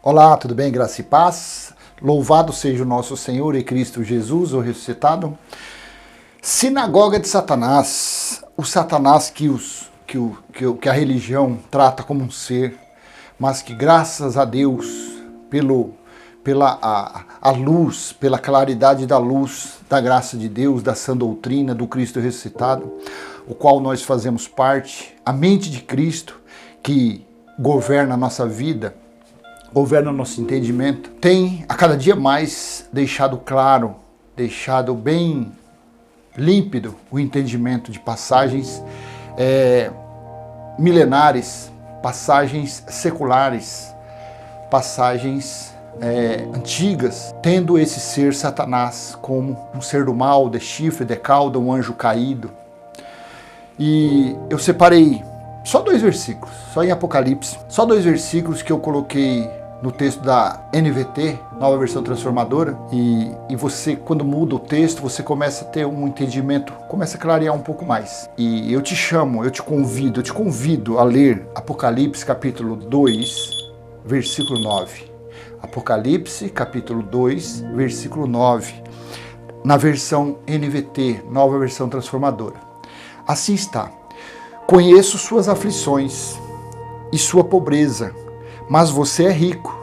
Olá, tudo bem? Graça e paz. Louvado seja o nosso Senhor e Cristo Jesus, o ressuscitado. Sinagoga de Satanás. O Satanás que a religião trata como um ser, mas que graças a Deus, pela luz, pela claridade da luz, da graça de Deus, da sã doutrina, do Cristo ressuscitado, o qual nós fazemos parte, a mente de Cristo que governa a nossa vida, governa o nosso entendimento, tem a cada dia mais deixado claro, deixado bem límpido o entendimento de passagens milenares, passagens seculares, passagens antigas, tendo esse ser Satanás como um ser do mal, de chifre, de cauda, um anjo caído. E eu separei só 2 versículos, só em Apocalipse, só 2 versículos que eu coloquei no texto da NVT, Nova Versão Transformadora, e você, quando muda o texto, você começa a ter um entendimento, começa a clarear um pouco mais. E eu te convido a ler Apocalipse capítulo 2, versículo 9. Apocalipse capítulo 2, versículo 9, na versão NVT, Nova Versão Transformadora. Assim está: conheço suas aflições e sua pobreza, mas você é rico.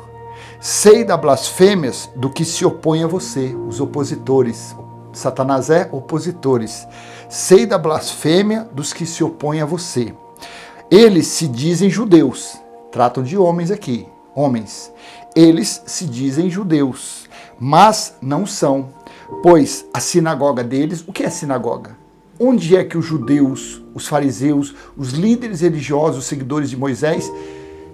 Sei das blasfêmias do que se opõe a você, os opositores. Satanás é opositores. Sei da blasfêmia dos que se opõem a você. Eles se dizem judeus. Tratam de homens aqui, homens. Eles se dizem judeus, mas não são, pois a sinagoga deles, o que é sinagoga? Onde é que os judeus, os fariseus, os líderes religiosos, os seguidores de Moisés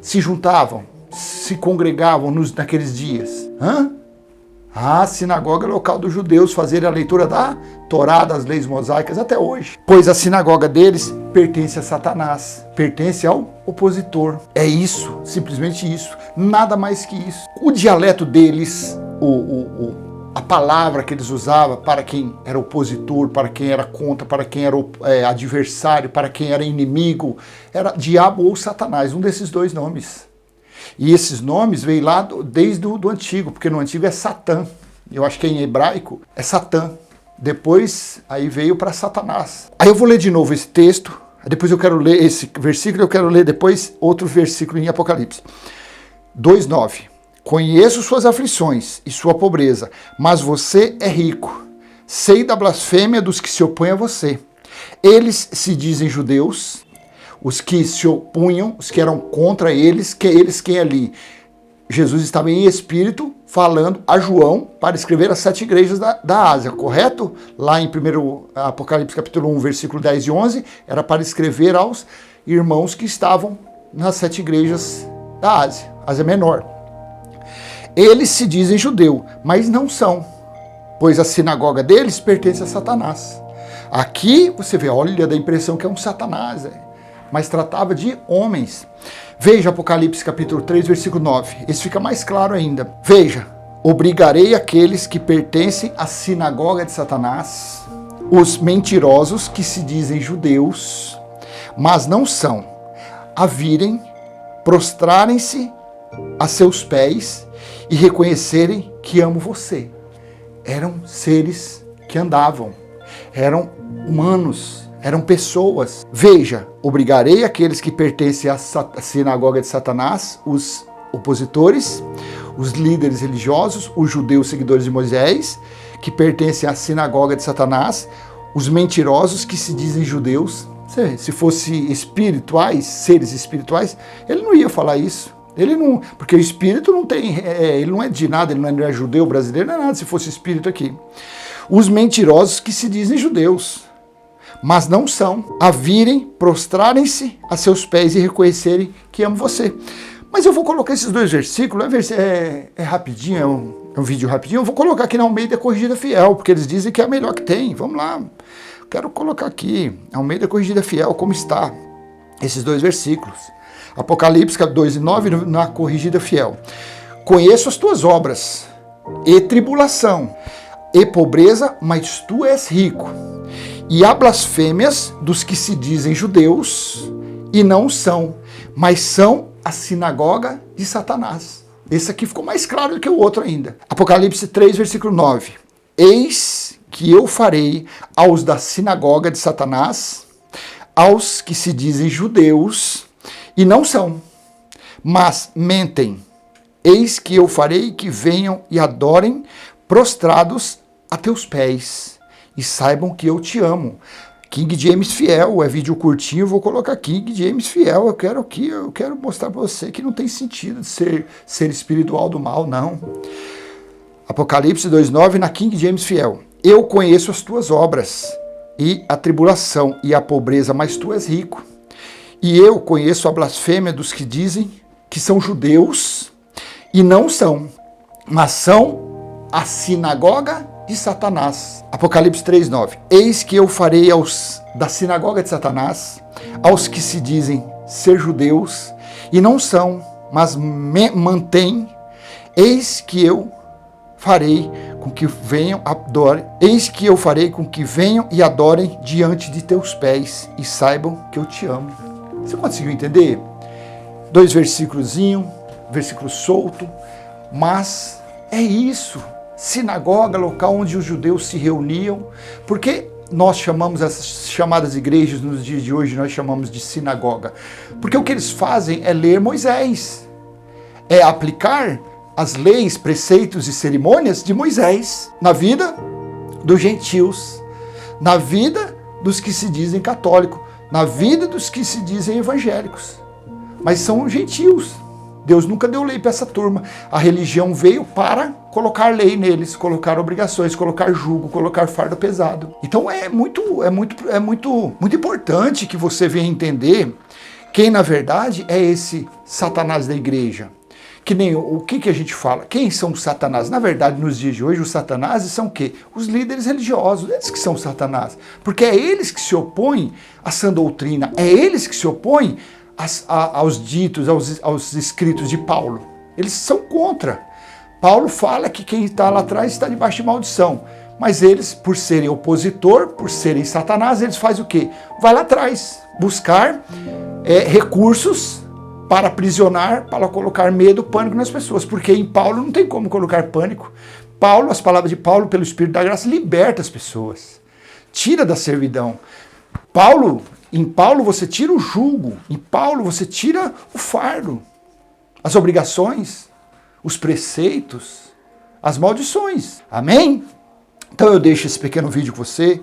se juntavam, se congregavam naqueles dias? A sinagoga é local dos judeus fazerem a leitura da Torá, das leis mosaicas até hoje. Pois a sinagoga deles pertence a Satanás, pertence ao opositor. É isso, simplesmente isso, nada mais que isso. O dialeto deles, a palavra que eles usavam para quem era opositor, para quem era contra, para quem era adversário, para quem era inimigo, era diabo ou Satanás, um desses 2 nomes. E esses nomes veio lá desde o Antigo, porque no Antigo é Satã. Eu acho que em hebraico é Satã. Depois aí veio para Satanás. Aí eu vou ler de novo esse texto, depois eu quero ler esse versículo, eu quero ler depois outro versículo em Apocalipse. 2:9. Conheço suas aflições e sua pobreza, mas você é rico. Sei da blasfêmia dos que se opõem a você. Eles se dizem judeus, os que se opunham, os que eram contra eles quem ali? Jesus estava em espírito falando a João para escrever as 7 igrejas da Ásia, correto? Lá em 1 Apocalipse capítulo 1, versículo 10 e 11, era para escrever aos irmãos que estavam nas 7 igrejas da Ásia Menor. Eles se dizem judeu, mas não são, pois a sinagoga deles pertence a Satanás. Aqui você vê, olha, dá a impressão que é um Satanás, mas tratava de homens. Veja Apocalipse capítulo 3, versículo 9. Esse fica mais claro ainda. Veja, obrigarei aqueles que pertencem à sinagoga de Satanás, os mentirosos que se dizem judeus, mas não são, a virem, prostrarem-se a seus pés e reconhecerem que amo você. Eram seres que andavam, eram humanos, eram pessoas. Veja, obrigarei aqueles que pertencem à sinagoga de Satanás, os opositores, os líderes religiosos, os judeus seguidores de Moisés, que pertencem à sinagoga de Satanás, os mentirosos que se dizem judeus. Se fosse espirituais, seres espirituais, ele não ia falar isso. Ele não, porque o espírito não tem, ele não é de nada, ele não é judeu, brasileiro, não é nada se fosse espírito aqui. Os mentirosos que se dizem judeus, mas não são, a virem, prostrarem-se a seus pés e reconhecerem que amo você. Mas eu vou colocar esses 2 versículos, é rapidinho, é um vídeo rapidinho, eu vou colocar aqui na Almeida Corrigida Fiel, porque eles dizem que é a melhor que tem. Vamos lá, quero colocar aqui, Almeida Corrigida Fiel, como está, esses 2 versículos. Apocalipse 2 e 9, na Corrigida Fiel. Conheço as tuas obras, e tribulação, e pobreza, mas tu és rico. E há blasfêmias dos que se dizem judeus, e não são, mas são a sinagoga de Satanás. Esse aqui ficou mais claro do que o outro ainda. Apocalipse 3, versículo 9. Eis que eu farei aos da sinagoga de Satanás, aos que se dizem judeus e não são, mas mentem. Eis que eu farei que venham e adorem prostrados a teus pés e saibam que eu te amo. King James Fiel, é vídeo curtinho, vou colocar King James Fiel, eu quero mostrar para você que não tem sentido de ser espiritual do mal, não. Apocalipse 2,9 na King James Fiel. Eu conheço as tuas obras, e a tribulação e a pobreza, mas tu és rico. E eu conheço a blasfêmia dos que dizem que são judeus, e não são, mas são a sinagoga de Satanás. Apocalipse 3,9. Eis que eu farei aos da sinagoga de Satanás, aos que se dizem ser judeus, e não são, mas mantêm. Eis que eu farei com que venham, adorem. Eis que eu farei com que venham e adorem diante de teus pés, e saibam que eu te amo. Você conseguiu entender? 2 versículozinho, versículo solto, mas é isso. Sinagoga, local onde os judeus se reuniam. Por que nós chamamos essas chamadas igrejas nos dias de hoje, nós chamamos de sinagoga? Porque o que eles fazem é ler Moisés, é aplicar as leis, preceitos e cerimônias de Moisés na vida dos gentios, na vida dos que se dizem católicos, na vida dos que se dizem evangélicos, mas são gentios. Deus nunca deu lei para essa turma. A religião veio para colocar lei neles, colocar obrigações, colocar jugo, colocar fardo pesado. Então é muito importante que você venha entender quem na verdade é esse Satanás da igreja. Que nem o que a gente fala? Quem são os Satanás? Na verdade, nos dias de hoje, os Satanás são o quê? Os líderes religiosos, eles que são Satanás. Porque é eles que se opõem à sã doutrina, é eles que se opõem aos ditos, aos escritos de Paulo. Eles são contra. Paulo fala que quem está lá atrás está debaixo de maldição. Mas eles, por serem opositor, por serem Satanás, eles fazem o quê? Vai lá atrás, buscar recursos para aprisionar, para colocar medo, pânico nas pessoas. Porque em Paulo não tem como colocar pânico. Paulo, as palavras de Paulo, pelo Espírito da Graça, liberta as pessoas. Tira da servidão. Em Paulo você tira o jugo, em Paulo você tira o fardo, as obrigações, os preceitos, as maldições. Amém? Então eu deixo esse pequeno vídeo com você,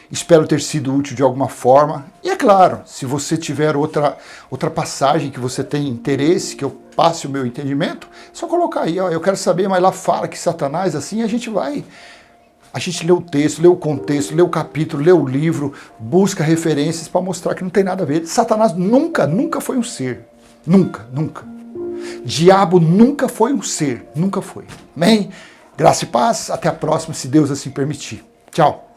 espero ter sido útil de alguma forma. E é claro, se você tiver outra passagem que você tem interesse, que eu passe o meu entendimento, é só colocar aí, ó, eu quero saber, mas lá fala que Satanás, assim, a gente lê o texto, lê o contexto, lê o capítulo, lê o livro, busca referências para mostrar que não tem nada a ver. Satanás nunca foi um ser. Nunca. Diabo nunca foi um ser. Nunca foi. Amém? Graça e paz. Até a próxima, se Deus assim permitir. Tchau.